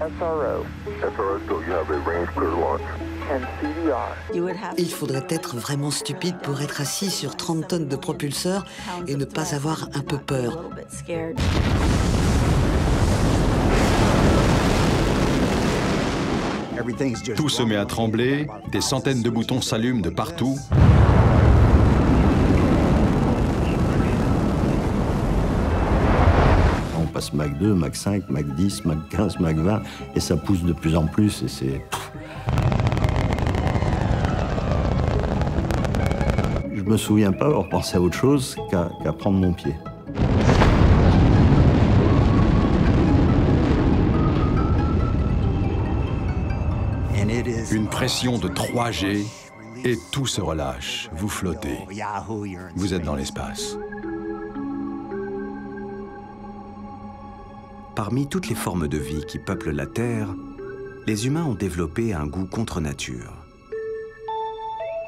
SRO. SRO, so you have a range clear launch. And CDR. Il faudrait être vraiment stupide pour être assis sur 30 tonnes de propulseurs et ne pas avoir un peu peur. Tout se met à trembler, des centaines de boutons s'allument de partout. On passe Mach 2, Mach 5, Mach 10, Mach 15, Mach 20, et ça pousse de plus en plus, et c'est... Je me souviens pas avoir pensé à autre chose qu'à prendre mon pied. Une pression de 3G et tout se relâche. Vous flottez. Vous êtes dans l'espace. Parmi toutes les formes de vie qui peuplent la Terre, les humains ont développé un goût contre nature.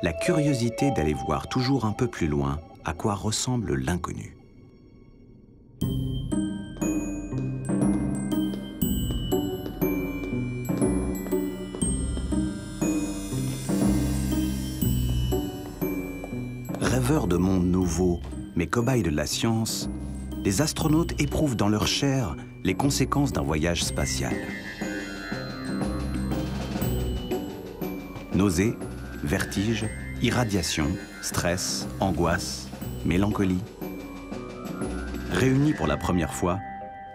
La curiosité d'aller voir toujours un peu plus loin à quoi ressemble l'inconnu. Rêveurs de mondes nouveaux, mais cobayes de la science, les astronautes éprouvent dans leur chair les conséquences d'un voyage spatial. Nausées, vertiges, irradiation, stress, angoisse, mélancolie. Réunis pour la première fois,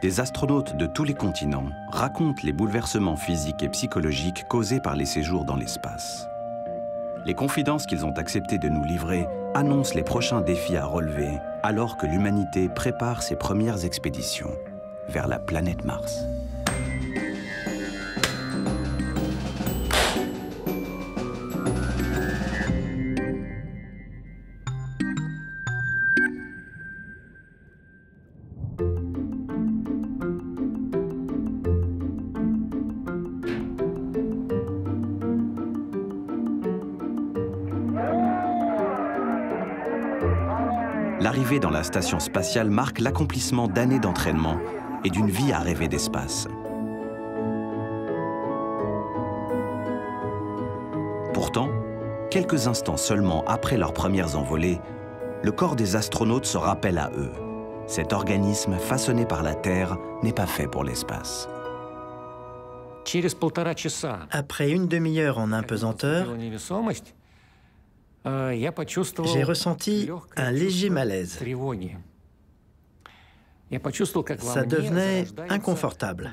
des astronautes de tous les continents racontent les bouleversements physiques et psychologiques causés par les séjours dans l'espace. Les confidences qu'ils ont accepté de nous livrer annoncent les prochains défis à relever alors que l'humanité prépare ses premières expéditions vers la planète Mars. L'arrivée dans la station spatiale marque l'accomplissement d'années d'entraînement et d'une vie à rêver d'espace. Pourtant, quelques instants seulement après leurs premières envolées, le corps des astronautes se rappelle à eux. Cet organisme façonné par la Terre n'est pas fait pour l'espace. Après une demi-heure en apesanteur, j'ai ressenti un léger malaise. Ça devenait inconfortable.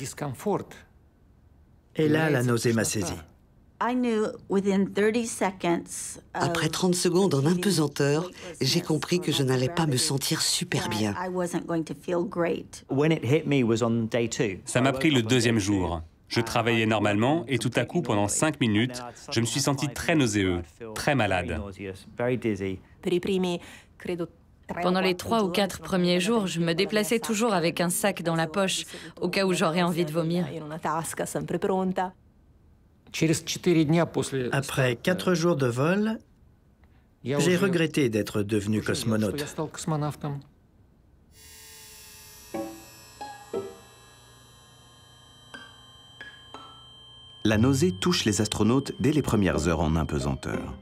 Et là, la nausée m'a saisi. Après 30 secondes en apesanteur, j'ai compris que je n'allais pas me sentir super bien. Ça m'a pris le deuxième jour. Je travaillais normalement et tout à coup, pendant 5 minutes, je me suis senti très nauséeux, très malade. Pendant les 3 ou 4 premiers jours, je me déplaçais toujours avec un sac dans la poche, au cas où j'aurais envie de vomir. Après 4 jours de vol, j'ai regretté d'être devenu cosmonaute. La nausée touche les astronautes dès les premières heures en apesanteur.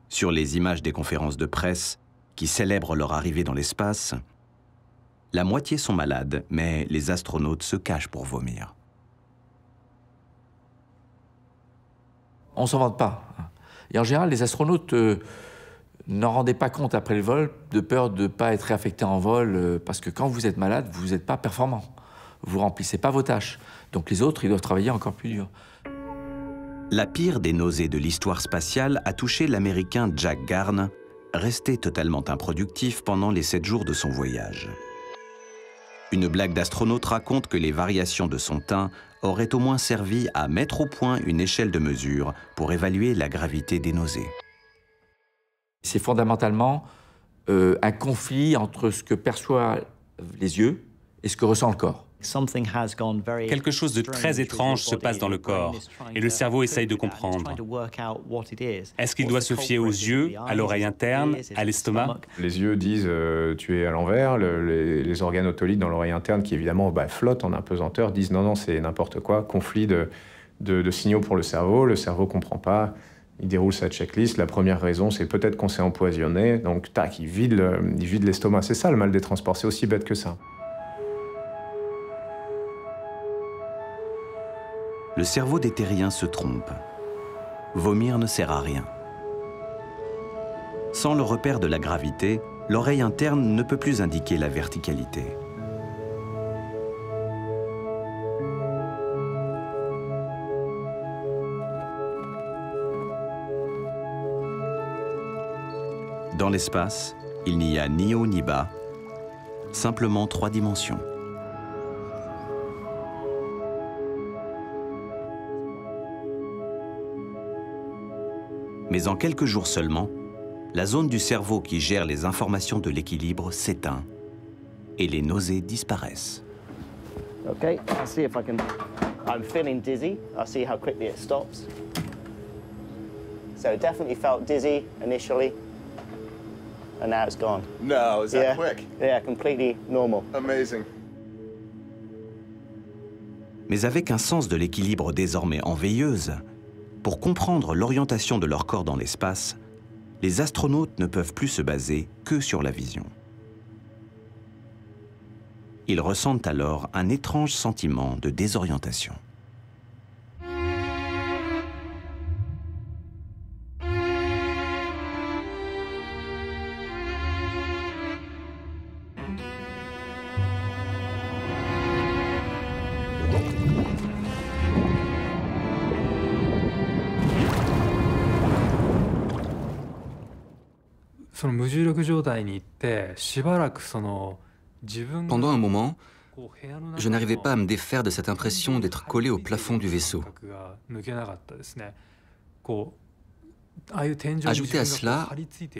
Sur les images des conférences de presse qui célèbrent leur arrivée dans l'espace, la moitié sont malades, mais les astronautes se cachent pour vomir. On ne s'en vante pas. Et en général, les astronautes n'en rendaient pas compte après le vol, de peur de ne pas être réaffectés en vol, parce que quand vous êtes malade, vous n'êtes pas performant. Vous ne remplissez pas vos tâches. Donc les autres, ils doivent travailler encore plus dur. La pire des nausées de l'histoire spatiale a touché l'Américain Jack Garn, resté totalement improductif pendant les 7 jours de son voyage. Une blague d'astronaute raconte que les variations de son teint auraient au moins servi à mettre au point une échelle de mesure pour évaluer la gravité des nausées. C'est fondamentalement un conflit entre ce que perçoivent les yeux et ce que ressent le corps. Quelque chose de très étrange se passe dans le corps et le cerveau essaye de comprendre. Est-ce qu'il doit se fier aux yeux, à l'oreille interne, à l'estomac? Les yeux disent tu es à l'envers, les organes otolithes dans l'oreille interne qui évidemment flottent en apesanteur disent non, c'est n'importe quoi, conflit de signaux pour le cerveau comprend pas, il déroule sa checklist, la première raison c'est peut-être qu'on s'est empoisonné, donc tac, il vide l'estomac, c'est ça le mal des transports, c'est aussi bête que ça. Le cerveau des terriens se trompe. Vomir ne sert à rien. Sans le repère de la gravité, l'oreille interne ne peut plus indiquer la verticalité. Dans l'espace, il n'y a ni haut ni bas, simplement 3 dimensions. Mais en quelques jours seulement, la zone du cerveau qui gère les informations de l'équilibre s'éteint et les nausées disparaissent. Okay, I'll see if I can. I'm feeling dizzy. I'll see how quickly it stops. So it definitely felt dizzy initially, and now it's gone. No, is that quick? Yeah, completely normal. Amazing. Mais avec un sens de l'équilibre désormais en veilleuse, pour comprendre l'orientation de leur corps dans l'espace, les astronautes ne peuvent plus se baser que sur la vision. Ils ressentent alors un étrange sentiment de désorientation. Pendant un moment, je n'arrivais pas à me défaire de cette impression d'être collé au plafond du vaisseau. Ajoutez à cela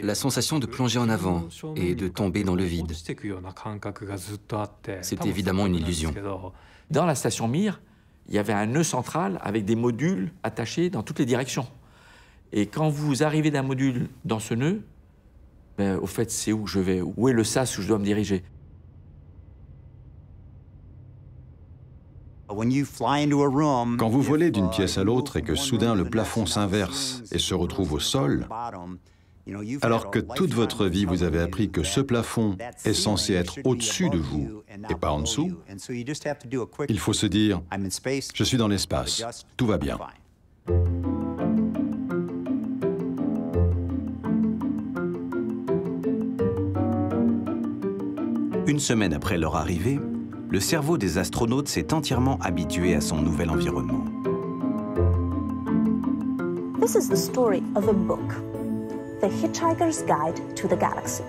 la sensation de plonger en avant et de tomber dans le vide. C'est évidemment une illusion. Dans la station Mir, il y avait un nœud central avec des modules attachés dans toutes les directions. Et quand vous arrivez d'un module dans ce nœud, au fait, c'est où je vais? Où est le sas où je dois me diriger? Quand vous volez d'une pièce à l'autre et que soudain le plafond s'inverse et se retrouve au sol, alors que toute votre vie vous avez appris que ce plafond est censé être au-dessus de vous et pas en dessous, il faut se dire « Je suis dans l'espace, tout va bien ». Une semaine après leur arrivée, le cerveau des astronautes s'est entièrement habitué à son nouvel environnement. This is the story of a book, The Hitchhiker's Guide to the Galaxy.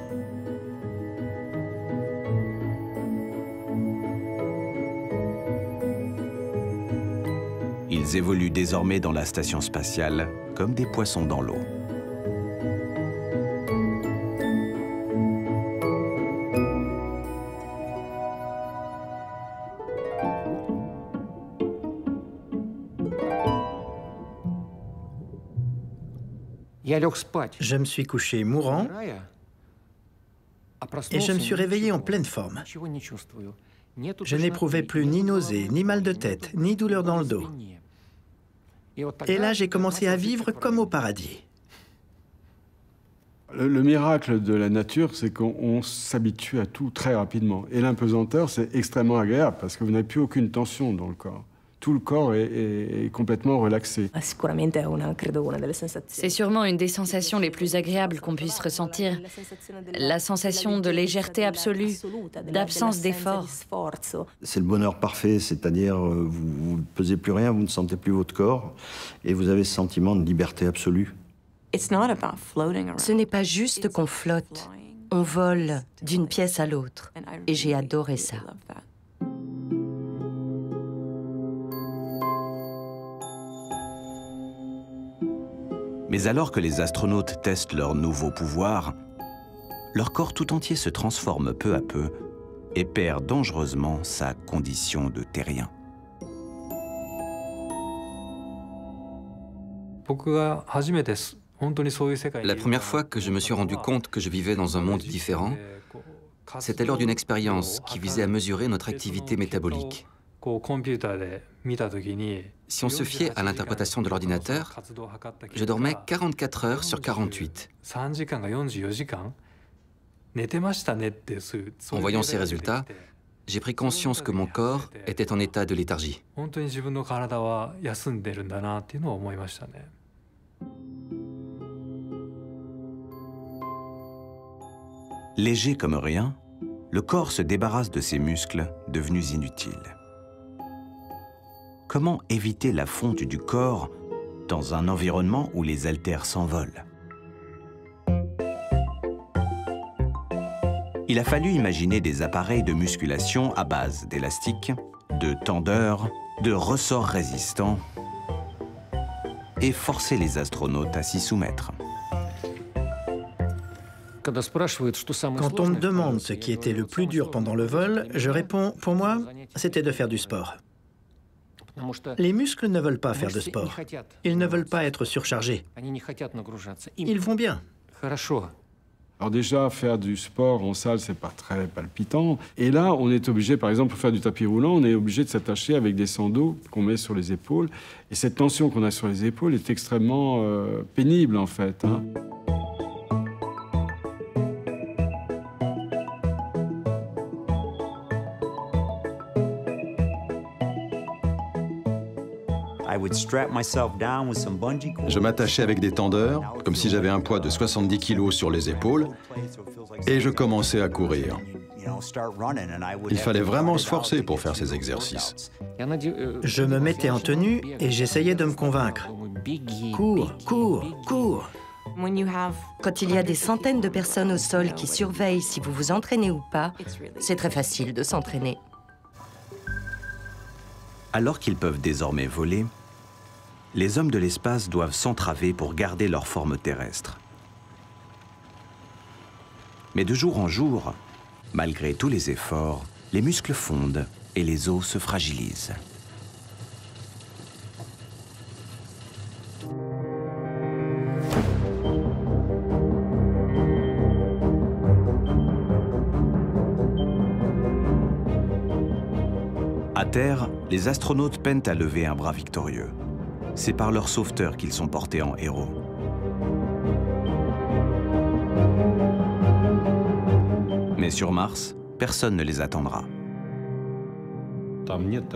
Ils évoluent désormais dans la station spatiale comme des poissons dans l'eau. Je me suis couché mourant et je me suis réveillé en pleine forme. Je n'éprouvais plus ni nausée, ni mal de tête, ni douleur dans le dos. Et là, j'ai commencé à vivre comme au paradis. Le miracle de la nature, c'est qu'on s'habitue à tout très rapidement. Et l'impesanteur, c'est extrêmement agréable parce que vous n'avez plus aucune tension dans le corps. Tout le corps est complètement relaxé. C'est sûrement une des sensations les plus agréables qu'on puisse ressentir. La sensation de légèreté absolue, d'absence d'effort. C'est le bonheur parfait, c'est-à-dire vous ne pesez plus rien, vous ne sentez plus votre corps et vous avez ce sentiment de liberté absolue. Ce n'est pas juste qu'on flotte, on vole d'une pièce à l'autre. Et j'ai adoré ça. Mais alors que les astronautes testent leur nouveau pouvoir, leur corps tout entier se transforme peu à peu et perd dangereusement sa condition de terrien. La première fois que je me suis rendu compte que je vivais dans un monde différent, c'était lors d'une expérience qui visait à mesurer notre activité métabolique. Si on se fiait à l'interprétation de l'ordinateur, je dormais 44 heures sur 48. En voyant ces résultats, j'ai pris conscience que mon corps était en état de léthargie. Léger comme rien, le corps se débarrasse de ses muscles devenus inutiles. Comment éviter la fonte du corps dans un environnement où les haltères s'envolent? Il a fallu imaginer des appareils de musculation à base d'élastiques, de tendeurs, de ressorts résistants et forcer les astronautes à s'y soumettre. Quand on me demande ce qui était le plus dur pendant le vol, je réponds, pour moi, c'était de faire du sport. Les muscles ne veulent pas faire de sport. Ils ne veulent pas être surchargés. Ils vont bien. Alors déjà, faire du sport en salle, c'est pas très palpitant. Et là, on est obligé, par exemple, pour faire du tapis roulant, on est obligé de s'attacher avec des sandaux qu'on met sur les épaules. Et cette tension qu'on a sur les épaules est extrêmement pénible, en fait, hein. Je m'attachais avec des tendeurs, comme si j'avais un poids de 70 kg sur les épaules, et je commençais à courir. Il fallait vraiment se forcer pour faire ces exercices. Je me mettais en tenue et j'essayais de me convaincre. Cours, cours, cours. Quand il y a des centaines de personnes au sol qui surveillent si vous vous entraînez ou pas, c'est très facile de s'entraîner. Alors qu'ils peuvent désormais voler, les hommes de l'espace doivent s'entraver pour garder leur forme terrestre. Mais de jour en jour, malgré tous les efforts, les muscles fondent et les os se fragilisent. À terre, les astronautes peinent à lever un bras victorieux. C'est par leur sauveteur qu'ils sont portés en héros. Mais sur Mars, personne ne les attendra.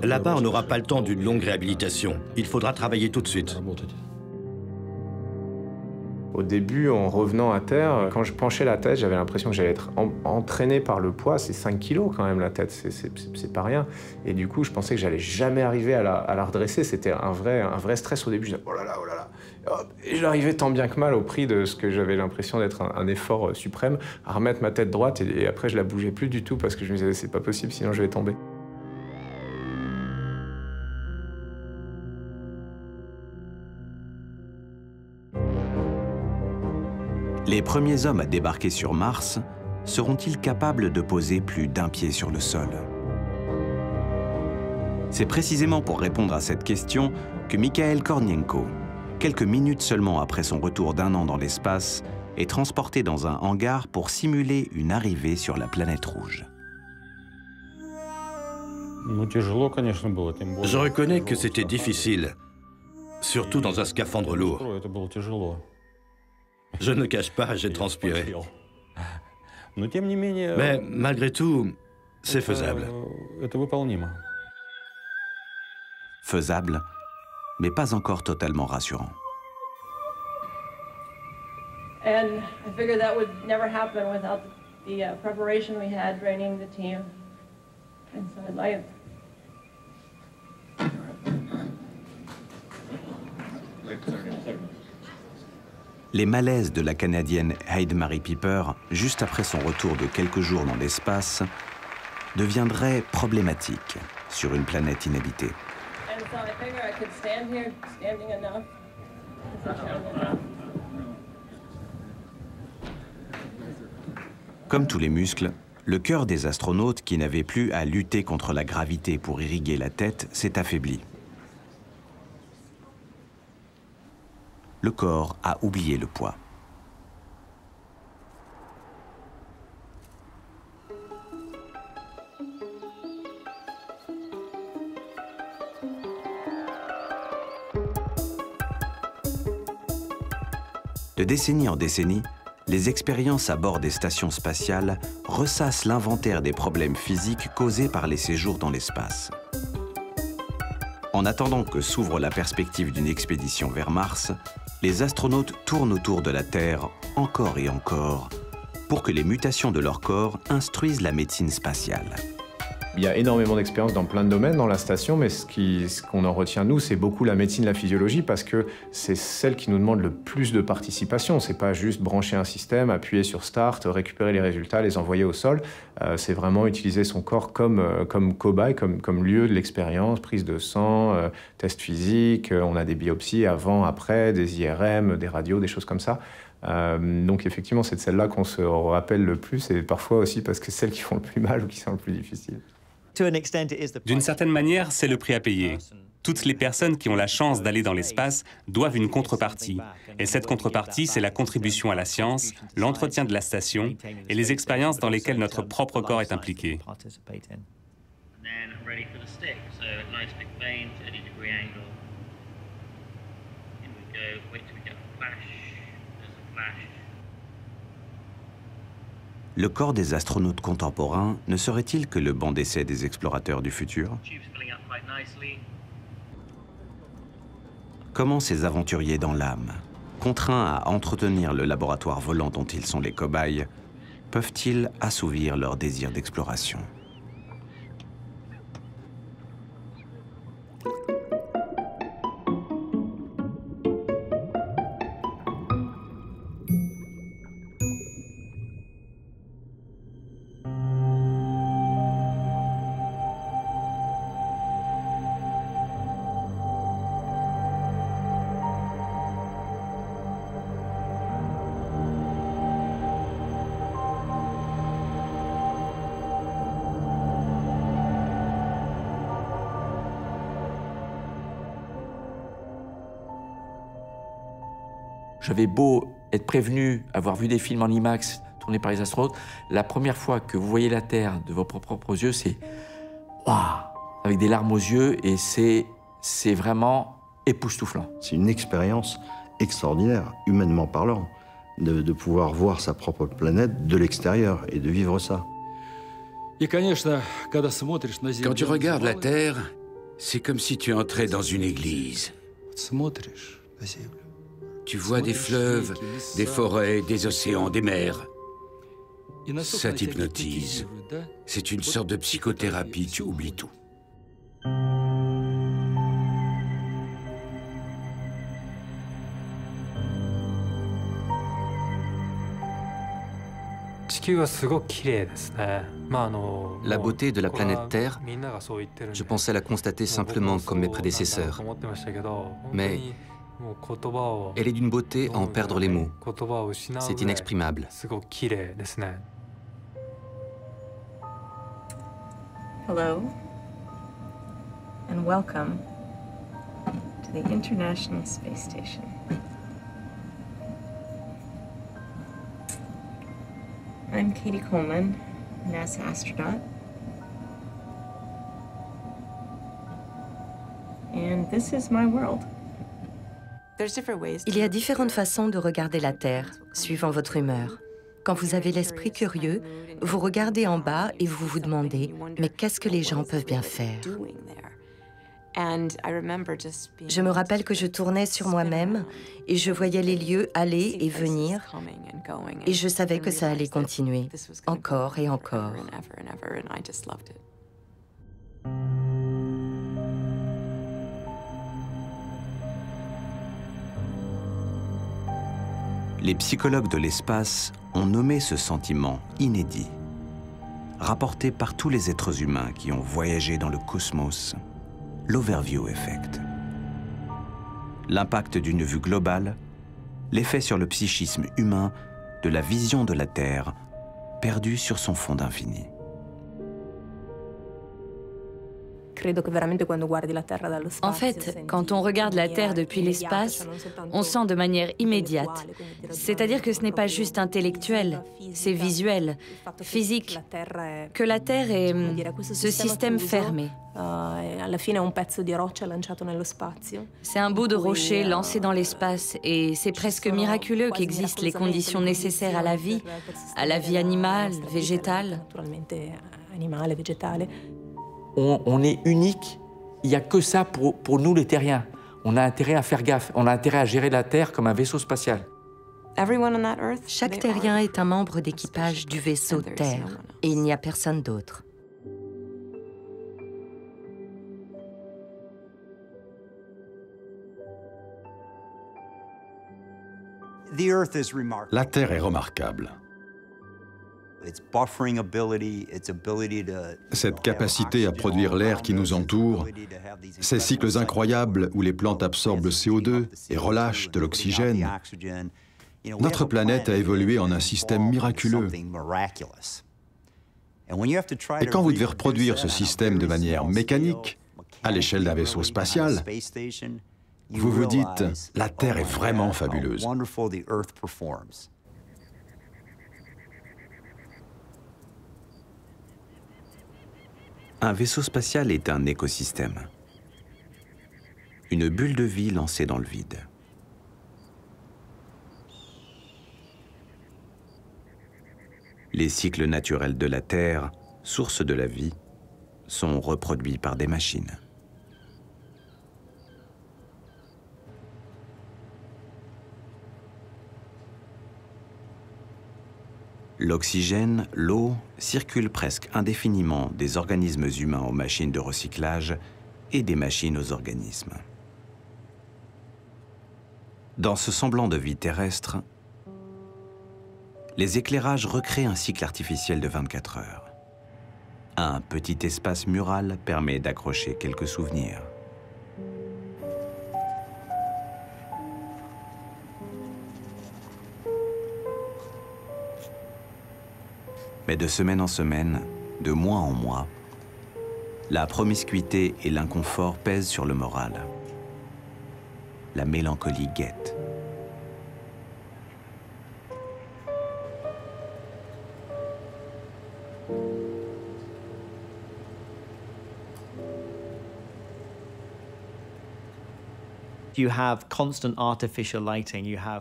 Là-bas, on n'aura pas le temps d'une longue réhabilitation. Il faudra travailler tout de suite. Au début, en revenant à terre, quand je penchais la tête, j'avais l'impression que j'allais être entraîné par le poids. C'est 5 kilos quand même la tête, c'est pas rien. Et du coup, je pensais que j'allais jamais arriver à la redresser. C'était un vrai stress au début. Je disais, oh là là, oh là là. Et j'arrivais tant bien que mal au prix de ce que j'avais l'impression d'être un effort suprême, à remettre ma tête droite. Et après, je la bougeais plus du tout parce que je me disais, c'est pas possible, sinon je vais tomber. Les premiers hommes à débarquer sur Mars seront-ils capables de poser plus d'un pied sur le sol? C'est précisément pour répondre à cette question que Mikhail Kornienko, quelques minutes seulement après son retour d'1 an dans l'espace, est transporté dans un hangar pour simuler une arrivée sur la planète rouge. Je reconnais que c'était difficile, surtout dans un scaphandre lourd. Je ne cache pas, j'ai transpiré. Mais malgré tout, c'est faisable. Faisable, mais pas encore totalement rassurant. And I figured that would never happen without the preparation we had training the team. And so I'd like Les malaises de la Canadienne Heidemarie Piper, juste après son retour de quelques jours dans l'espace, deviendraient problématiques sur une planète inhabitée. Comme tous les muscles, Le cœur des astronautes qui n'avaient plus à lutter contre la gravité pour irriguer la tête s'est affaibli. Le corps a oublié le poids. De décennie en décennie, les expériences à bord des stations spatiales ressassent l'inventaire des problèmes physiques causés par les séjours dans l'espace. En attendant que s'ouvre la perspective d'une expédition vers Mars, les astronautes tournent autour de la Terre encore et encore pour que les mutations de leur corps instruisent la médecine spatiale. Il y a énormément d'expériences dans plein de domaines dans la station, mais ce qu'on en retient, nous, c'est beaucoup la médecine, la physiologie, parce que c'est celle qui nous demande le plus de participation. C'est pas juste brancher un système, appuyer sur Start, récupérer les résultats, les envoyer au sol. C'est vraiment utiliser son corps comme cobaye, comme lieu de l'expérience, prise de sang, test physique, on a des biopsies avant, après, des IRM, des radios, des choses comme ça. Donc effectivement, c'est de celle-là qu'on se rappelle le plus, et parfois aussi parce que c'est celles qui font le plus mal ou qui sont le plus difficiles. D'une certaine manière, c'est le prix à payer. Toutes les personnes qui ont la chance d'aller dans l'espace doivent une contrepartie. Et cette contrepartie, c'est la contribution à la science, l'entretien de la station et les expériences dans lesquelles notre propre corps est impliqué. Le corps des astronautes contemporains ne serait-il que le banc d'essai des explorateurs du futur? Comment ces aventuriers dans l'âme, contraints à entretenir le laboratoire volant dont ils sont les cobayes, peuvent-ils assouvir leur désir d'exploration? J'avais beau être prévenu, avoir vu des films en IMAX tournés par les astronautes, la première fois que vous voyez la Terre de vos propres yeux, c'est waouh, avec des larmes aux yeux, et c'est vraiment époustouflant. C'est une expérience extraordinaire, humainement parlant, de pouvoir voir sa propre planète de l'extérieur et de vivre ça. Quand tu regardes la Terre, c'est comme si tu entrais dans une église. Tu vois des fleuves, des forêts, des océans, des mers. Ça t'hypnotise. C'est une sorte de psychothérapie, tu oublies tout. La beauté de la planète Terre, je pensais la constater simplement comme mes prédécesseurs. Mais elle est d'une beauté à en perdre les mots. C'est inexprimable. Hello, and welcome to the International Space Station. I'm Katie Coleman, NASA astronaut. And this is my world. Il y a différentes façons de regarder la Terre, suivant votre humeur. Quand vous avez l'esprit curieux, vous regardez en bas et vous vous demandez « Mais qu'est-ce que les gens peuvent bien faire ?» Je me rappelle que je tournais sur moi-même et je voyais les lieux aller et venir et je savais que ça allait continuer, encore et encore. Les psychologues de l'espace ont nommé ce sentiment inédit, rapporté par tous les êtres humains qui ont voyagé dans le cosmos, l'Overview Effect. L'impact d'une vue globale, l'effet sur le psychisme humain de la vision de la Terre perdu sur son fond d'infini. En fait, quand on regarde la Terre depuis l'espace, on sent de manière immédiate. C'est-à-dire que ce n'est pas juste intellectuel, c'est visuel, physique, que la Terre est ce système fermé. C'est un bout de rocher lancé dans l'espace et c'est presque miraculeux qu'existent les conditions nécessaires à la vie animale, végétale. On est unique, il n'y a que ça pour nous les terriens. On a intérêt à faire gaffe, on a intérêt à gérer la Terre comme un vaisseau spatial. Chaque terrien est un membre d'équipage du vaisseau Terre et il n'y a personne d'autre. La Terre est remarquable. Cette capacité à produire l'air qui nous entoure, ces cycles incroyables où les plantes absorbent le CO2 et relâchent de l'oxygène, notre planète a évolué en un système miraculeux. Et quand vous devez reproduire ce système de manière mécanique, à l'échelle d'un vaisseau spatial, vous vous dites, la Terre est vraiment fabuleuse. Un vaisseau spatial est un écosystème. Une bulle de vie lancée dans le vide. Les cycles naturels de la Terre, source de la vie, sont reproduits par des machines. L'oxygène, l'eau, circulent presque indéfiniment des organismes humains aux machines de recyclage et des machines aux organismes. Dans ce semblant de vie terrestre, les éclairages recréent un cycle artificiel de 24 heures. Un petit espace mural permet d'accrocher quelques souvenirs. Mais de semaine en semaine, de mois en mois, la promiscuité et l'inconfort pèsent sur le moral. La mélancolie guette.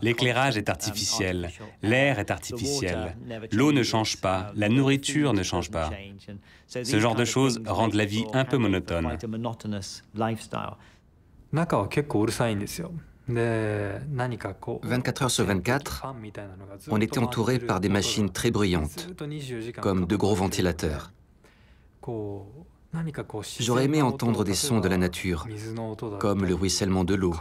L'éclairage est artificiel, l'air est artificiel, l'eau ne change pas, la nourriture ne change pas. Ce genre de choses rendent la vie un peu monotone. 24 heures sur 24, on était entouré par des machines très bruyantes, comme de gros ventilateurs. J'aurais aimé entendre des sons de la nature, comme le ruissellement de l'eau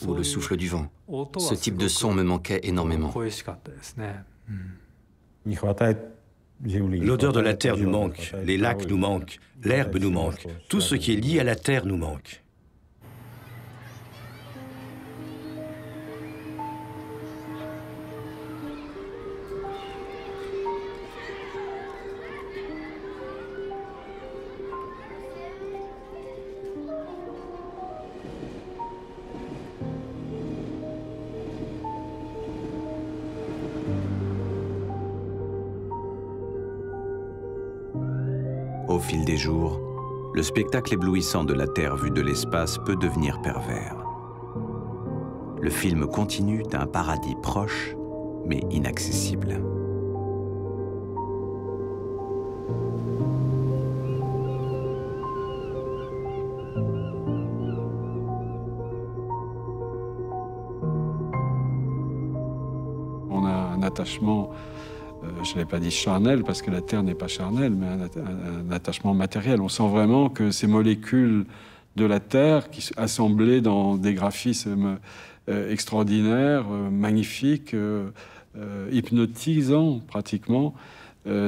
ou le souffle du vent. Ce type de son me manquait énormément. L'odeur de la terre nous manque, les lacs nous manquent, l'herbe nous manque, tout ce qui est lié à la terre nous manque. Au fil des jours, le spectacle éblouissant de la Terre vue de l'espace peut devenir pervers. Le film continue d'un paradis proche, mais inaccessible. On a un attachement, je ne l'ai pas dit charnel parce que la Terre n'est pas charnelle, mais un attachement matériel. On sent vraiment que ces molécules de la Terre, qui sont assemblées dans des graphismes extraordinaires, magnifiques, hypnotisants pratiquement,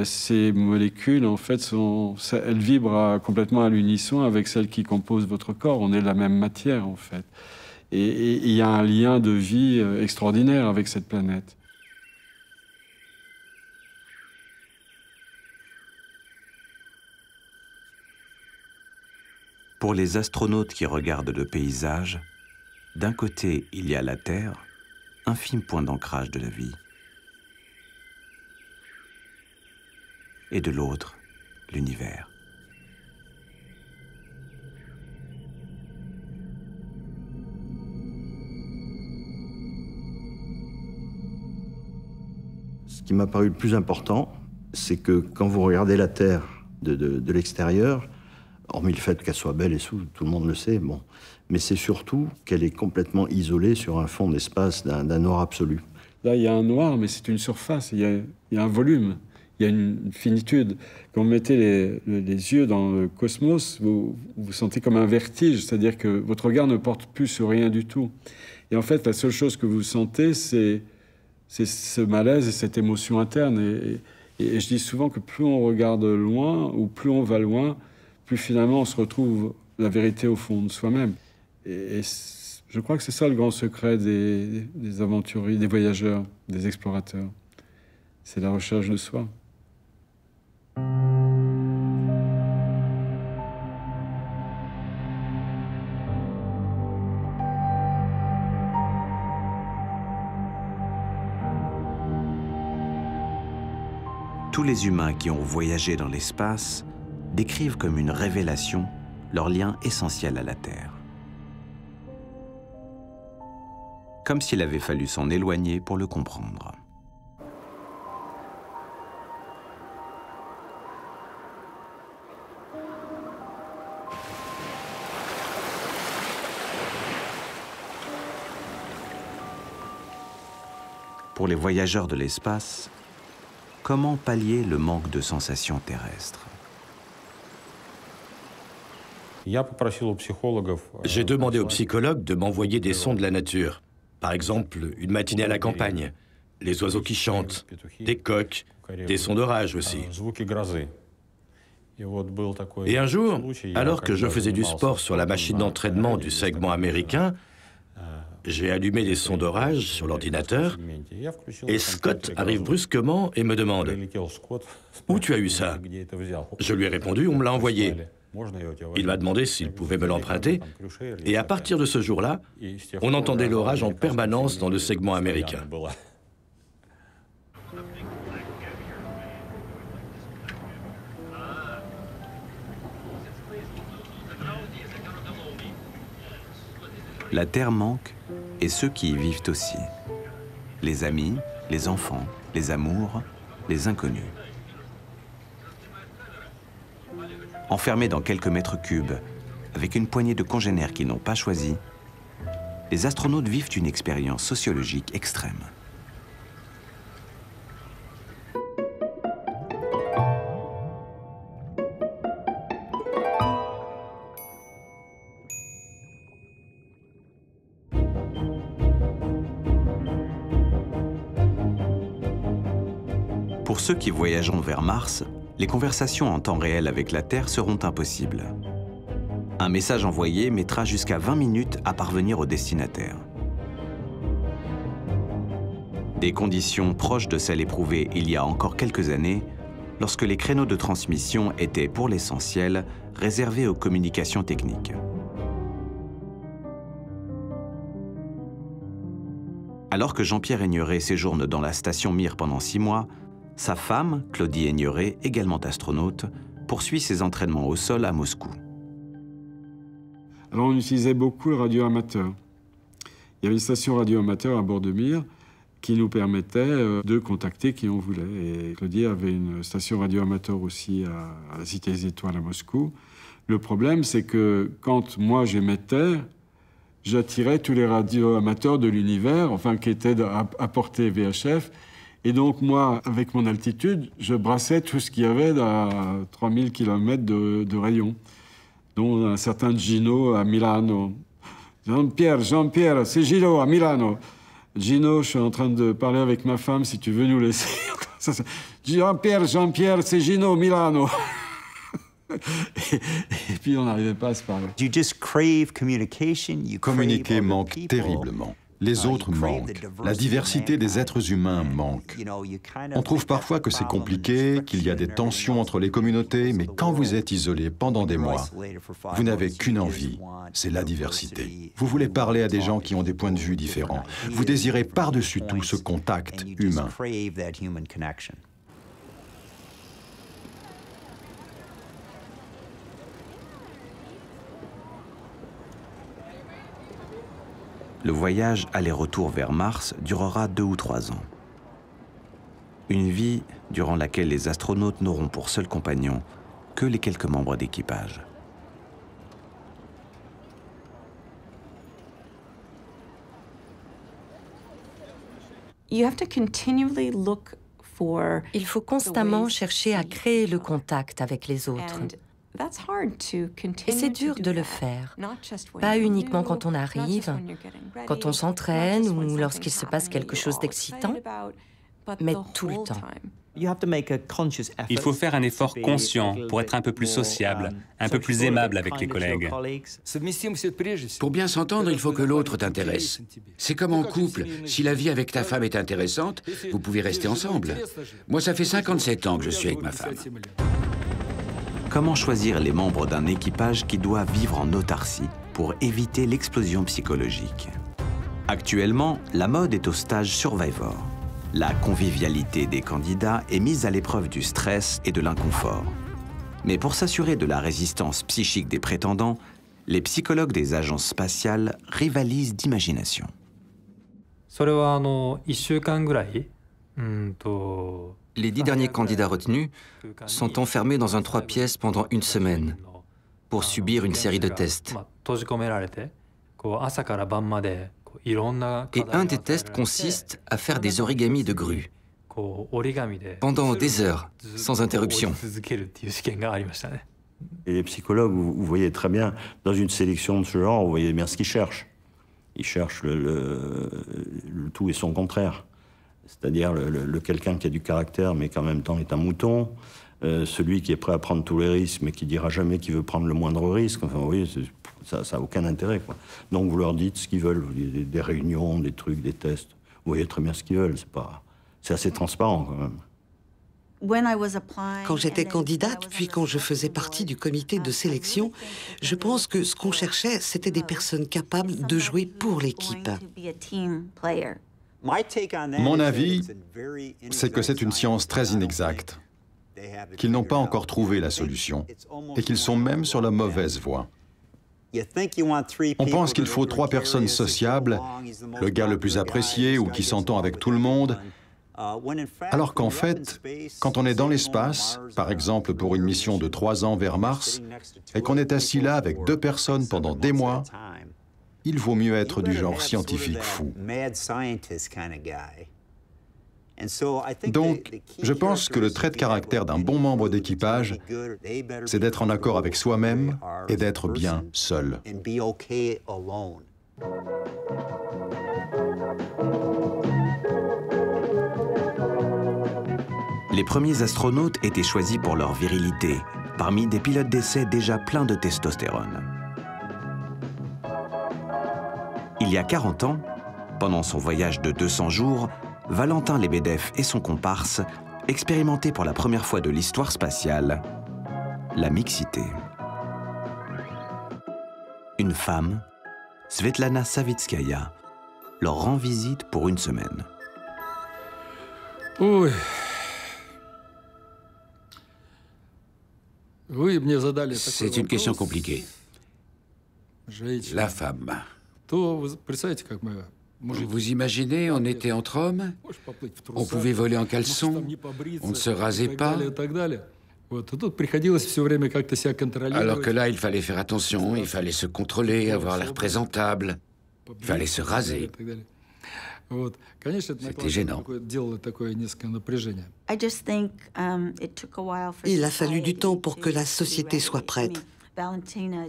ces molécules, en fait, elles vibrent complètement à l'unisson avec celles qui composent votre corps. On est de la même matière, en fait. Et il y a un lien de vie extraordinaire avec cette planète. Pour les astronautes qui regardent le paysage, d'un côté, il y a la Terre, infime point d'ancrage de la vie. Et de l'autre, l'univers. Ce qui m'a paru le plus important, c'est que quand vous regardez la Terre de l'extérieur, hormis le fait qu'elle soit belle et tout le monde le sait, bon, mais c'est surtout qu'elle est complètement isolée sur un fond d'espace d'un noir absolu. Là, il y a un noir, mais c'est une surface, il y a un volume, il y a une finitude. Quand vous mettez les yeux dans le cosmos, vous sentez comme un vertige, c'est-à-dire que votre regard ne porte plus sur rien du tout. Et en fait, la seule chose que vous sentez, c'est ce malaise et cette émotion interne. Et je dis souvent que plus on regarde loin, ou plus on va loin, plus finalement on se retrouve la vérité au fond de soi-même. Et je crois que c'est ça le grand secret des aventuriers, des voyageurs, des explorateurs. C'est la recherche de soi. Tous les humains qui ont voyagé dans l'espace décrivent comme une révélation leur lien essentiel à la Terre. Comme s'il avait fallu s'en éloigner pour le comprendre. Pour les voyageurs de l'espace, comment pallier le manque de sensations terrestres? J'ai demandé aux psychologues de m'envoyer des sons de la nature. Par exemple, une matinée à la campagne, les oiseaux qui chantent, des coqs, des sons d'orage aussi. Et un jour, alors que je faisais du sport sur la machine d'entraînement du segment américain, j'ai allumé les sons d'orage sur l'ordinateur et Scott arrive brusquement et me demande « Où tu as eu ça ?» Je lui ai répondu « On me l'a envoyé ». Il m'a demandé s'il pouvait me l'emprunter et à partir de ce jour-là, on entendait l'orage en permanence dans le segment américain. La Terre manque et ceux qui y vivent aussi. Les amis, les enfants, les amours, les inconnus. Enfermés dans quelques mètres cubes, avec une poignée de congénères qui n'ont pas choisi, les astronautes vivent une expérience sociologique extrême. Pour ceux qui voyageront vers Mars, les conversations en temps réel avec la Terre seront impossibles. Un message envoyé mettra jusqu'à 20 minutes à parvenir au destinataire. Des conditions proches de celles éprouvées il y a encore quelques années, lorsque les créneaux de transmission étaient pour l'essentiel réservés aux communications techniques. Alors que Jean-Pierre Aigneret séjourne dans la station Mir pendant 6 mois, sa femme, Claudie Aigneret, également astronaute, poursuit ses entraînements au sol à Moscou. Alors on utilisait beaucoup le radio amateur. Il y avait une station radio amateur à bord de Mir qui nous permettait de contacter qui on voulait. Et Claudie avait une station radio amateur aussi à la Cité des Étoiles à Moscou. Le problème, c'est que quand moi j'émettais, j'attirais tous les radios amateurs de l'univers, enfin qui étaient à portée VHF. Et donc, moi, avec mon altitude, je brassais tout ce qu'il y avait à 3000 km de rayon, dont un certain Gino à Milano. Jean-Pierre, c'est Gino à Milano. Gino, je suis en train de parler avec ma femme, si tu veux nous laisser. Jean-Pierre, c'est Gino, Milano. Et puis, on n'arrivait pas à se parler. Communiquer manque terriblement. Les autres manquent. La diversité des êtres humains manque. On trouve parfois que c'est compliqué, qu'il y a des tensions entre les communautés, mais quand vous êtes isolé pendant des mois, vous n'avez qu'une envie, c'est la diversité. Vous voulez parler à des gens qui ont des points de vue différents. Vous désirez par-dessus tout ce contact humain. Le voyage aller-retour vers Mars durera 2 ou 3 ans. Une vie durant laquelle les astronautes n'auront pour seul compagnon que les quelques membres d'équipage. Il faut constamment chercher à créer le contact avec les autres. Et c'est dur de le faire, pas uniquement quand on arrive, quand on s'entraîne ou lorsqu'il se passe quelque chose d'excitant, mais tout le temps. Il faut faire un effort conscient pour être un peu plus sociable, un peu plus aimable avec les collègues. Pour bien s'entendre, il faut que l'autre t'intéresse. C'est comme en couple. Si la vie avec ta femme est intéressante, vous pouvez rester ensemble. Moi, ça fait 57 ans que je suis avec ma femme. Comment choisir les membres d'un équipage qui doit vivre en autarcie pour éviter l'explosion psychologique? Actuellement, la mode est au stage Survivor. La convivialité des candidats est mise à l'épreuve du stress et de l'inconfort. Mais pour s'assurer de la résistance psychique des prétendants, les psychologues des agences spatiales rivalisent d'imagination. Les 10 derniers candidats retenus sont enfermés dans un 3 pièces pendant 1 semaine pour subir une série de tests. Et un des tests consiste à faire des origamis de grue pendant des heures, sans interruption. Et les psychologues, vous voyez très bien, dans une sélection de ce genre, vous voyez bien ce qu'ils cherchent. Ils cherchent le tout et son contraire. C'est-à-dire le quelqu'un qui a du caractère, mais qui en même temps est un mouton, celui qui est prêt à prendre tous les risques, mais qui dira jamais qu'il veut prendre le moindre risque. Enfin, vous voyez, ça n'a aucun intérêt, quoi. Donc vous leur dites ce qu'ils veulent, des réunions, des trucs, des tests. Vous voyez très bien ce qu'ils veulent, c'est assez transparent, quand même. Quand j'étais candidate, puis quand je faisais partie du comité de sélection, je pense que ce qu'on cherchait, c'était des personnes capables de jouer pour l'équipe. Mon avis, c'est que c'est une science très inexacte, qu'ils n'ont pas encore trouvé la solution, et qu'ils sont même sur la mauvaise voie. On pense qu'il faut 3 personnes sociables, le gars le plus apprécié ou qui s'entend avec tout le monde, alors qu'en fait, quand on est dans l'espace, par exemple pour une mission de 3 ans vers Mars, et qu'on est assis là avec 2 personnes pendant des mois, il vaut mieux être du genre scientifique fou. Donc, je pense que le trait de caractère d'un bon membre d'équipage, c'est d'être en accord avec soi-même et d'être bien seul. Les premiers astronautes étaient choisis pour leur virilité, parmi des pilotes d'essai déjà pleins de testostérone. Il y a 40 ans, pendant son voyage de 200 jours, Valentin Lebedev et son comparse expérimentaient pour la première fois de l'histoire spatiale la mixité. Une femme, Svetlana Savitskaya, leur rend visite pour 1 semaine. C'est une question compliquée. La femme. Vous imaginez, on était entre hommes, on pouvait voler en caleçon, on ne se rasait pas. Alors que là, il fallait faire attention, il fallait se contrôler, avoir l'air présentable, il fallait se raser. C'était gênant. Il a fallu du temps pour que la société soit prête.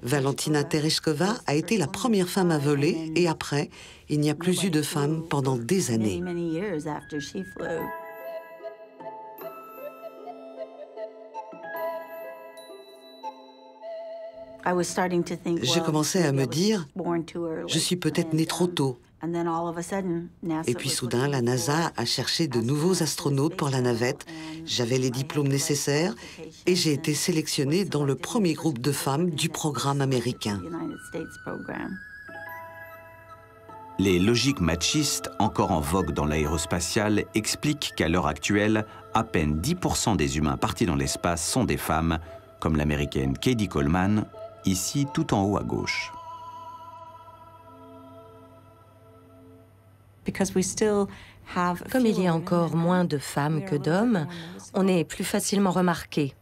Valentina Tereshkova a été la première femme à voler et après, il n'y a plus eu de femmes pendant des années. Je commençais à me dire, je suis peut-être née trop tôt. Et puis soudain, la NASA a cherché de nouveaux astronautes pour la navette. J'avais les diplômes nécessaires et j'ai été sélectionnée dans le premier groupe de femmes du programme américain. Les logiques machistes, encore en vogue dans l'aérospatiale, expliquent qu'à l'heure actuelle, à peine 10% des humains partis dans l'espace sont des femmes, comme l'américaine Cady Coleman, ici tout en haut à gauche. Comme il y a encore moins de femmes que d'hommes, on est plus facilement remarqué.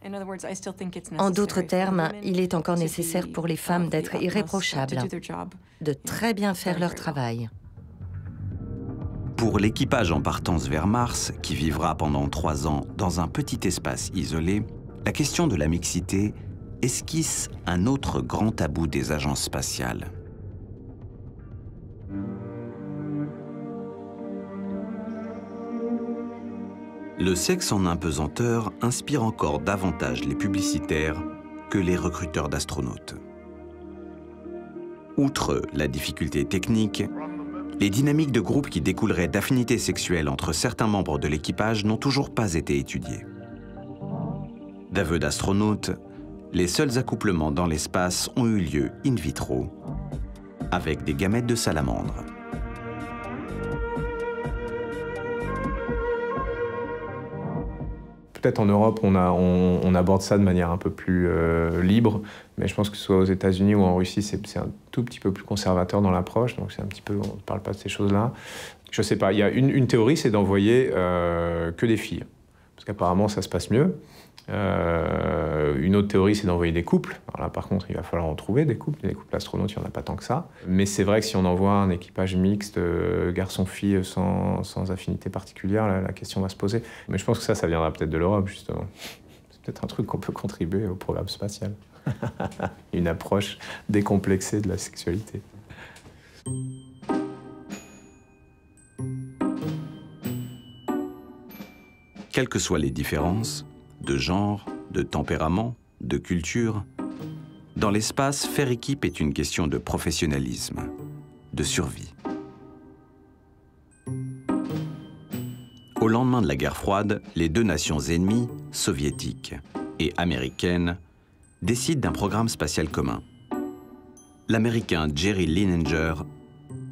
En d'autres termes, il est encore nécessaire pour les femmes d'être irréprochables, de très bien faire leur travail. Pour l'équipage en partance vers Mars, qui vivra pendant 3 ans dans un petit espace isolé, la question de la mixité esquisse un autre grand tabou des agences spatiales. Le sexe en impesanteur inspire encore davantage les publicitaires que les recruteurs d'astronautes. Outre la difficulté technique, les dynamiques de groupe qui découleraient d'affinités sexuelles entre certains membres de l'équipage n'ont toujours pas été étudiées. D'aveu d'astronautes, les seuls accouplements dans l'espace ont eu lieu in vitro, avec des gamètes de salamandre. Peut-être en Europe, on aborde ça de manière un peu plus libre, mais je pense que ce soit aux États-Unis ou en Russie, c'est un tout petit peu plus conservateur dans l'approche, donc c'est un petit peu, on ne parle pas de ces choses-là. Je sais pas, il y a une théorie, c'est d'envoyer que des filles, parce qu'apparemment ça se passe mieux. Une autre théorie, c'est d'envoyer des couples. Alors là, par contre, il va falloir en trouver des couples astronautes, il n'y en a pas tant que ça. Mais c'est vrai que si on envoie un équipage mixte, garçon-fille, sans affinité particulière, la question va se poser. Mais je pense que ça viendra peut-être de l'Europe, justement. C'est peut-être un truc qu'on peut contribuer au programme spatial. Une approche décomplexée de la sexualité. Quelles que soient les différences, de genre, de tempérament, de culture, dans l'espace, faire équipe est une question de professionnalisme, de survie. Au lendemain de la guerre froide, les deux nations ennemies, soviétiques et américaines, décident d'un programme spatial commun. L'Américain Jerry Linenger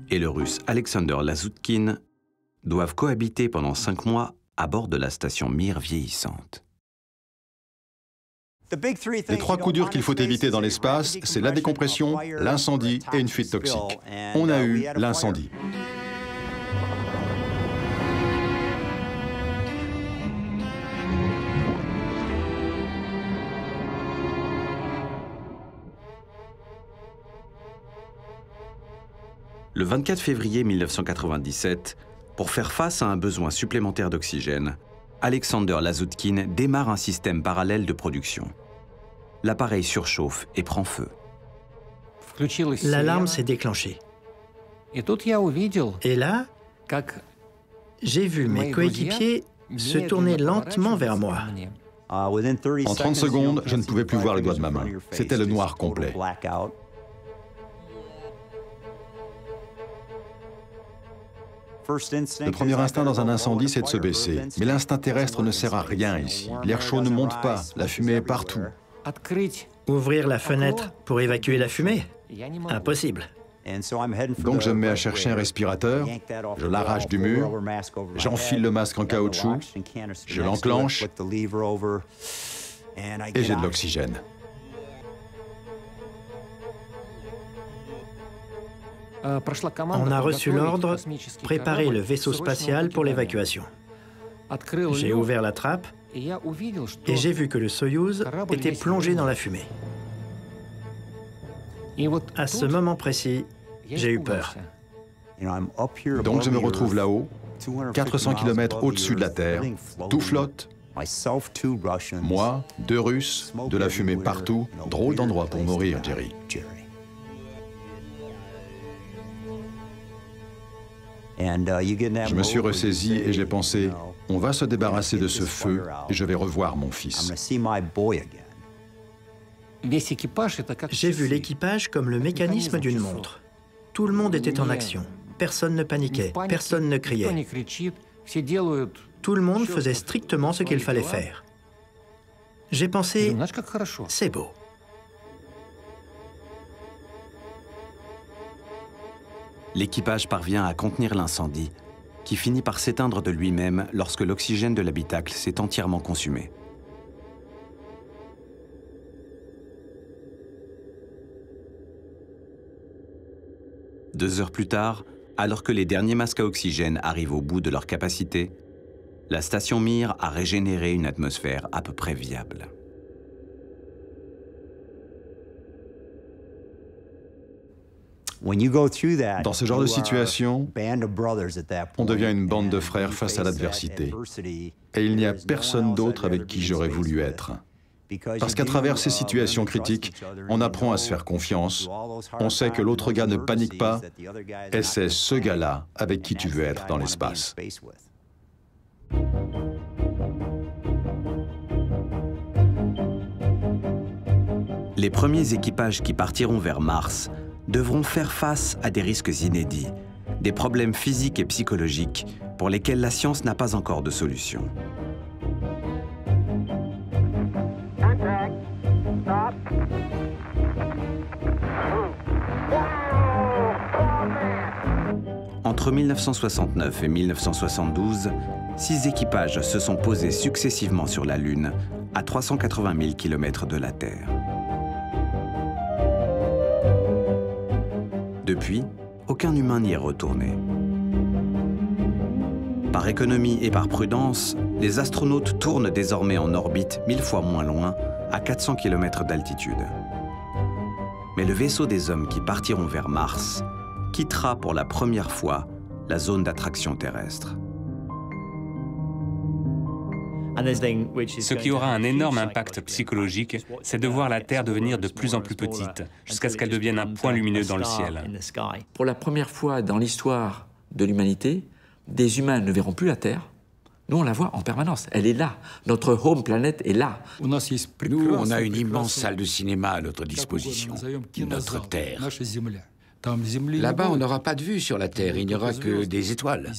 et le Russe Alexander Lazutkin doivent cohabiter pendant 5 mois à bord de la station Mir vieillissante. Les 3 coups durs qu'il faut éviter dans l'espace, c'est la décompression, l'incendie et une fuite toxique. On a eu l'incendie. Le 24 février 1997, pour faire face à un besoin supplémentaire d'oxygène, Alexander Lazutkin démarre un système parallèle de production. L'appareil surchauffe et prend feu. L'alarme s'est déclenchée. Et là, j'ai vu mes coéquipiers se tourner lentement vers moi. En 30 secondes, je ne pouvais plus voir les doigts de ma main. C'était le noir complet. Le premier instinct dans un incendie, c'est de se baisser. Mais l'instinct terrestre ne sert à rien ici. L'air chaud ne monte pas, la fumée est partout. Ouvrir la fenêtre pour évacuer la fumée? Impossible. Donc je me mets à chercher un respirateur, je l'arrache du mur, j'enfile le masque en caoutchouc, je l'enclenche et j'ai de l'oxygène. On a reçu l'ordre « Préparer le vaisseau spatial pour l'évacuation ». J'ai ouvert la trappe et j'ai vu que le Soyouz était plongé dans la fumée. À ce moment précis, j'ai eu peur. Donc je me retrouve là-haut, 400 km au-dessus de la Terre, tout flotte. Moi, 2 Russes, de la fumée partout, drôle d'endroit pour mourir, Jerry. Je me suis ressaisi et j'ai pensé, on va se débarrasser de ce feu et je vais revoir mon fils. J'ai vu l'équipage comme le mécanisme d'une montre. Tout le monde était en action. personne ne paniquait, personne ne criait. Tout le monde faisait strictement ce qu'il fallait faire. J'ai pensé, c'est beau. L'équipage parvient à contenir l'incendie, qui finit par s'éteindre de lui-même lorsque l'oxygène de l'habitacle s'est entièrement consumé. Deux heures plus tard, alors que les derniers masques à oxygène arrivent au bout de leur capacité, la station Mir a régénéré une atmosphère à peu près viable. Dans ce genre de situation, on devient une bande de frères face à l'adversité. Et il n'y a personne d'autre avec qui j'aurais voulu être. Parce qu'à travers ces situations critiques, on apprend à se faire confiance, on sait que l'autre gars ne panique pas, et c'est ce gars-là avec qui tu veux être dans l'espace. Les premiers équipages qui partiront vers Mars devront faire face à des risques inédits, des problèmes physiques et psychologiques pour lesquels la science n'a pas encore de solution. Entre 1969 et 1972, 6 équipages se sont posés successivement sur la Lune, à 380 000 km de la Terre. Depuis, aucun humain n'y est retourné. Par économie et par prudence, les astronautes tournent désormais en orbite 1000 fois moins loin, à 400 km d'altitude. Mais le vaisseau des hommes qui partiront vers Mars quittera pour la première fois la zone d'attraction terrestre. Ce qui aura un énorme impact psychologique, c'est de voir la Terre devenir de plus en plus petite, jusqu'à ce qu'elle devienne un point lumineux dans le ciel. Pour la première fois dans l'histoire de l'humanité, des humains ne verront plus la Terre. Nous, on la voit en permanence. Elle est là. Notre home planet est là. Nous, on a une immense salle de cinéma à notre disposition. Notre Terre. Là-bas, on n'aura pas de vue sur la Terre. Il n'y aura que des étoiles.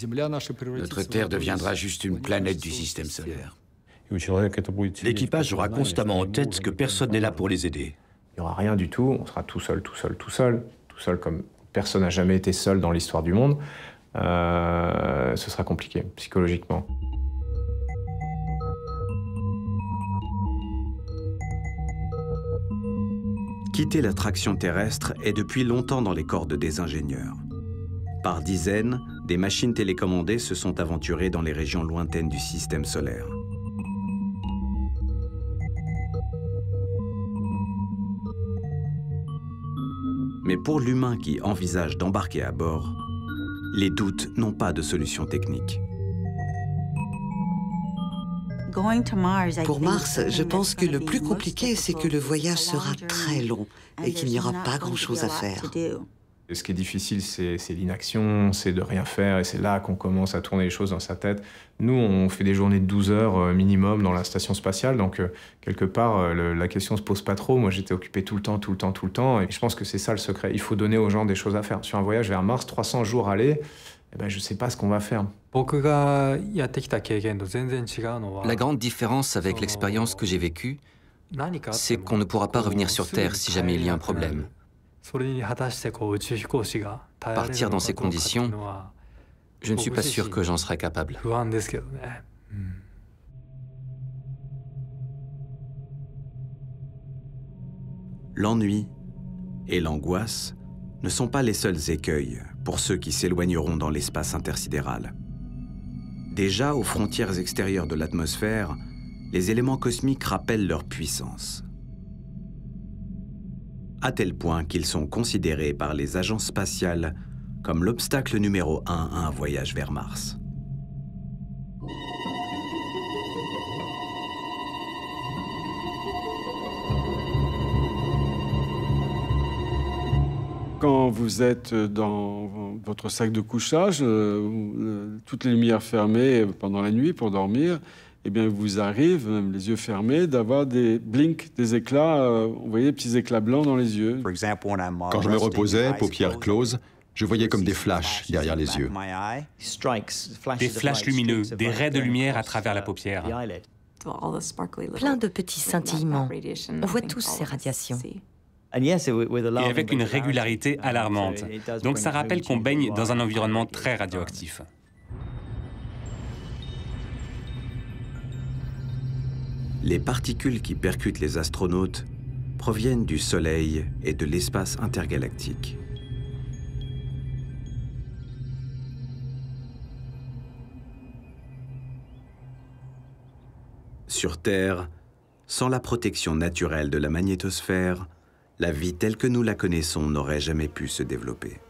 Notre Terre deviendra juste une planète du système solaire. L'équipage aura constamment en tête que personne n'est là pour les aider. Il n'y aura rien du tout. On sera tout seul, tout seul, tout seul. Tout seul comme personne n'a jamais été seul dans l'histoire du monde. Ce sera compliqué, psychologiquement. Quitter l'attraction terrestre est depuis longtemps dans les cordes des ingénieurs. Par dizaines, des machines télécommandées se sont aventurées dans les régions lointaines du système solaire. Mais pour l'humain qui envisage d'embarquer à bord, les doutes n'ont pas de solution technique. Pour Mars, je pense que le plus compliqué, c'est que le voyage sera très long et qu'il n'y aura pas grand-chose à faire. Ce qui est difficile, c'est l'inaction, c'est de rien faire, et c'est là qu'on commence à tourner les choses dans sa tête. Nous, on fait des journées de 12 heures minimum dans la station spatiale, donc quelque part, la question se pose pas trop. Moi, j'étais occupé tout le temps, et je pense que c'est ça le secret. Il faut donner aux gens des choses à faire. Sur un voyage vers Mars, 300 jours aller, eh ben, je sais pas ce qu'on va faire. La grande différence avec l'expérience que j'ai vécue, c'est qu'on ne pourra pas revenir sur Terre si jamais il y a un problème. Partir dans ces conditions, je ne suis pas sûr que j'en serais capable. L'ennui et l'angoisse ne sont pas les seuls écueils pour ceux qui s'éloigneront dans l'espace intersidéral. Déjà, aux frontières extérieures de l'atmosphère, les éléments cosmiques rappellent leur puissance. À tel point qu'ils sont considérés par les agences spatiales comme l'obstacle numéro 1 à un voyage vers Mars. Quand vous êtes dans votre sac de couchage, toutes les lumières fermées pendant la nuit pour dormir, eh bien, il vous arrive, même les yeux fermés, d'avoir des blinks, des éclats, vous voyez, des petits éclats blancs dans les yeux. Quand je me reposais, paupières closes, Je voyais comme des flashs derrière les yeux. Des flashs lumineux, des raies de lumière à travers la paupière. Plein de petits scintillements. On voit tous ces radiations. Et avec une régularité alarmante. Donc ça rappelle qu'on baigne dans un environnement très radioactif. Les particules qui percutent les astronautes proviennent du Soleil et de l'espace intergalactique. Sur Terre, sans la protection naturelle de la magnétosphère, la vie telle que nous la connaissons n'aurait jamais pu se développer.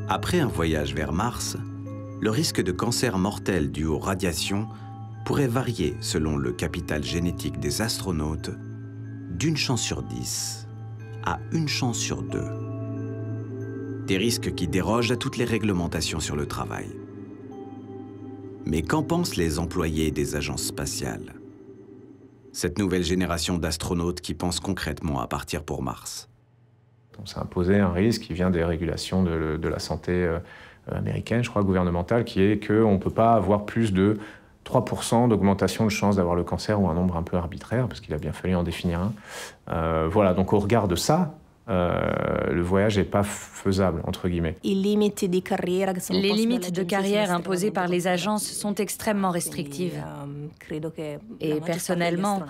Après un voyage vers Mars, le risque de cancer mortel dû aux radiations pourrait varier selon le capital génétique des astronautes d'1 chance sur 10 à 1 chance sur 2. Des risques qui dérogent à toutes les réglementations sur le travail. Mais qu'en pensent les employés des agences spatiales? Cette nouvelle génération d'astronautes qui pensent concrètement à partir pour Mars. On s'est imposé un risque qui vient des régulations de la santé américaine, je crois, gouvernementale, qui est qu'on ne peut pas avoir plus de 3% d'augmentation de chance d'avoir le cancer, ou un nombre un peu arbitraire, parce qu'il a bien fallu en définir un. Voilà, donc au regard de ça, le voyage n'est pas faisable, entre guillemets. Les limites de carrière imposées par les agences sont extrêmement restrictives. Et personnellement,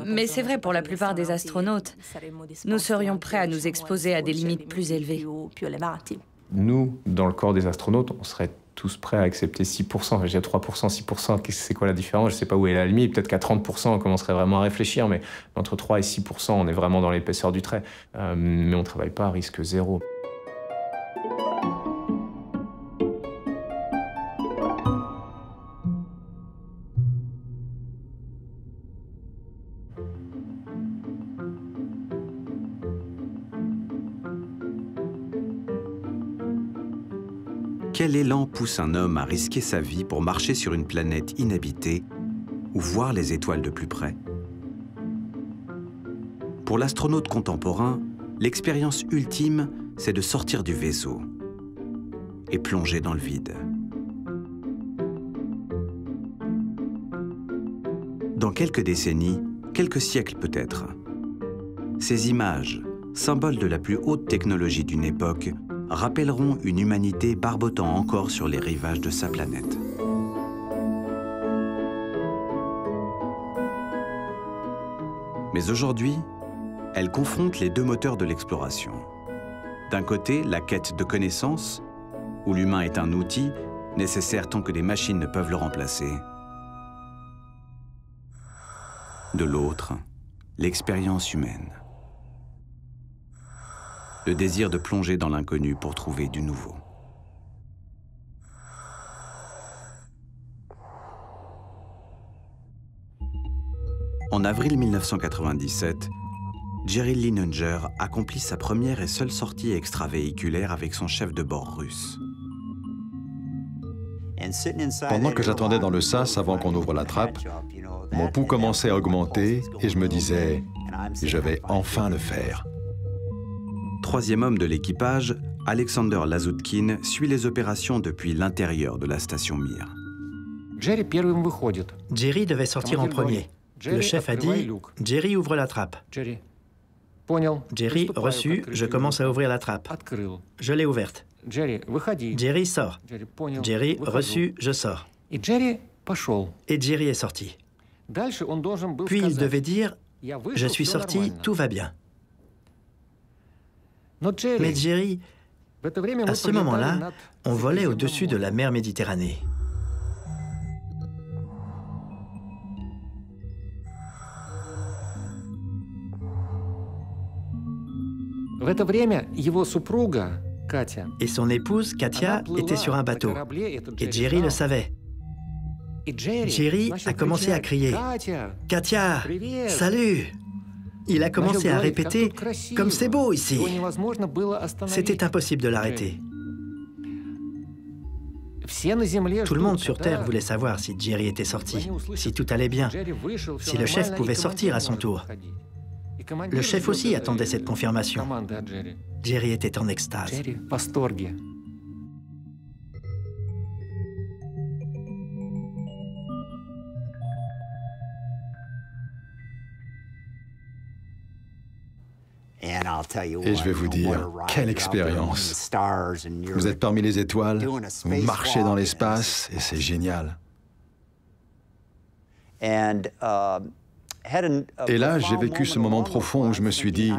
mais c'est vrai pour la plupart des astronautes, nous serions prêts à nous exposer à des limites plus élevées. Nous, dans le corps des astronautes, on serait tous prêts à accepter 6%. Je dis 3%, 6%, c'est quoi la différence? Je ne sais pas où est la limite. Peut-être qu'à 30%, on commencerait vraiment à réfléchir, mais entre 3 et 6%, on est vraiment dans l'épaisseur du trait. Mais on ne travaille pas à risque zéro. Quel élan pousse un homme à risquer sa vie pour marcher sur une planète inhabitée ou voir les étoiles de plus près? Pour l'astronaute contemporain, l'expérience ultime, c'est de sortir du vaisseau et plonger dans le vide. Dans quelques décennies, quelques siècles peut-être, ces images, symboles de la plus haute technologie d'une époque, rappelleront une humanité barbotant encore sur les rivages de sa planète. Mais aujourd'hui, elle confronte les deux moteurs de l'exploration. D'un côté, la quête de connaissances, où l'humain est un outil, nécessaire tant que des machines ne peuvent le remplacer. De l'autre, l'expérience humaine. Le désir de plonger dans l'inconnu pour trouver du nouveau. En avril 1997, Jerry Linenger accomplit sa première et seule sortie extravéhiculaire avec son chef de bord russe. Pendant que j'attendais dans le sas avant qu'on ouvre la trappe, mon pouls commençait à augmenter et je me disais « je vais enfin le faire ». Troisième homme de l'équipage, Alexander Lazutkin suit les opérations depuis l'intérieur de la station Mir. Jerry devait sortir en premier. Le chef a dit « Jerry, ouvre la trappe ». Jerry, reçu, je commence à ouvrir la trappe. Je l'ai ouverte. Jerry sort. Jerry, reçu, je sors. Et Jerry est sorti. Puis il devait dire « Je suis sorti, tout va bien ». Mais Jerry, à ce moment-là, on volait au-dessus de la mer Méditerranée. Et son épouse, Katia, était sur un bateau. Et Jerry le savait. Jerry a commencé à crier « Katia, salut !» Il a commencé à répéter « Comme c'est beau ici !» C'était impossible de l'arrêter. Tout le monde sur Terre voulait savoir si Jerry était sorti, si tout allait bien, si le chef pouvait sortir à son tour. Le chef aussi attendait cette confirmation. Jerry était en extase. Et je vais vous dire, quelle expérience! Vous êtes parmi les étoiles, vous marchez dans l'espace, et c'est génial. Et là, j'ai vécu ce moment profond où je me suis dit,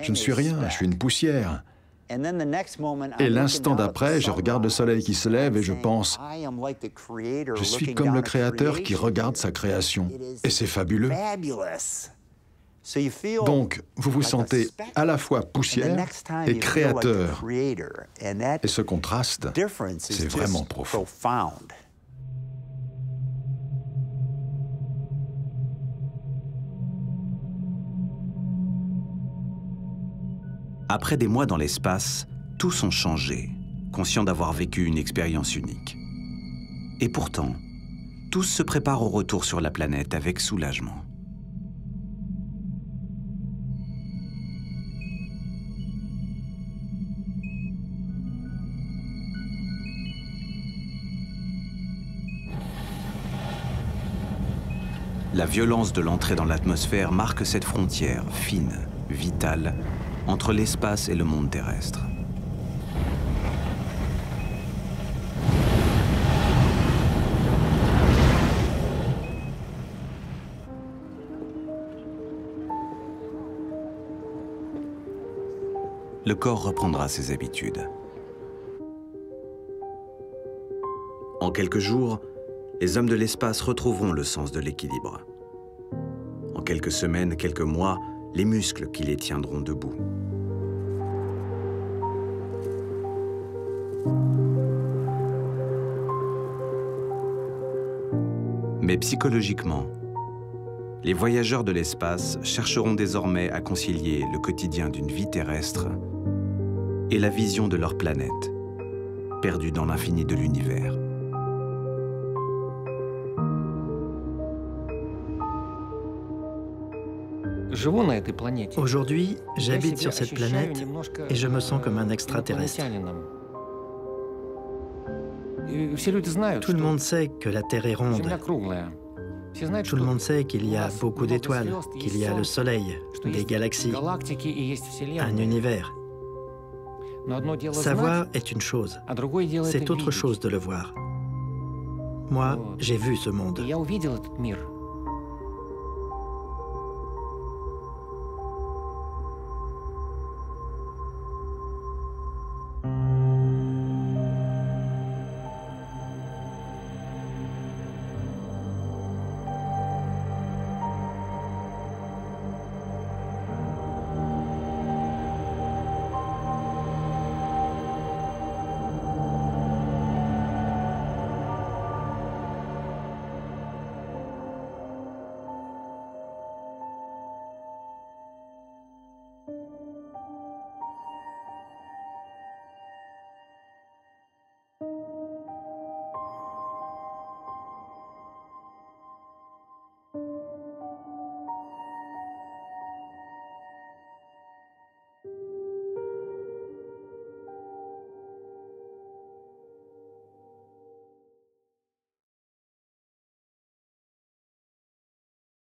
je ne suis rien, je suis une poussière. Et l'instant d'après, je regarde le soleil qui se lève et je pense, je suis comme le Créateur qui regarde sa création. Et c'est fabuleux. Donc, vous vous sentez à la fois poussière et créateur. Et ce contraste, c'est vraiment profond. Après des mois dans l'espace, tous ont changé, conscients d'avoir vécu une expérience unique. Et pourtant, tous se préparent au retour sur la planète avec soulagement. La violence de l'entrée dans l'atmosphère marque cette frontière fine, vitale, entre l'espace et le monde terrestre. Le corps reprendra ses habitudes. En quelques jours, les hommes de l'espace retrouveront le sens de l'équilibre. En quelques semaines, quelques mois, les muscles qui les tiendront debout. Mais psychologiquement, les voyageurs de l'espace chercheront désormais à concilier le quotidien d'une vie terrestre et la vision de leur planète, perdue dans l'infini de l'univers. Aujourd'hui, j'habite sur cette planète et je me sens comme un extraterrestre. Tout le monde sait que la Terre est ronde. Tout le monde sait qu'il y a beaucoup d'étoiles, qu'il y a le Soleil, des galaxies, un univers. Savoir est une chose, c'est autre chose de le voir. Moi, j'ai vu ce monde.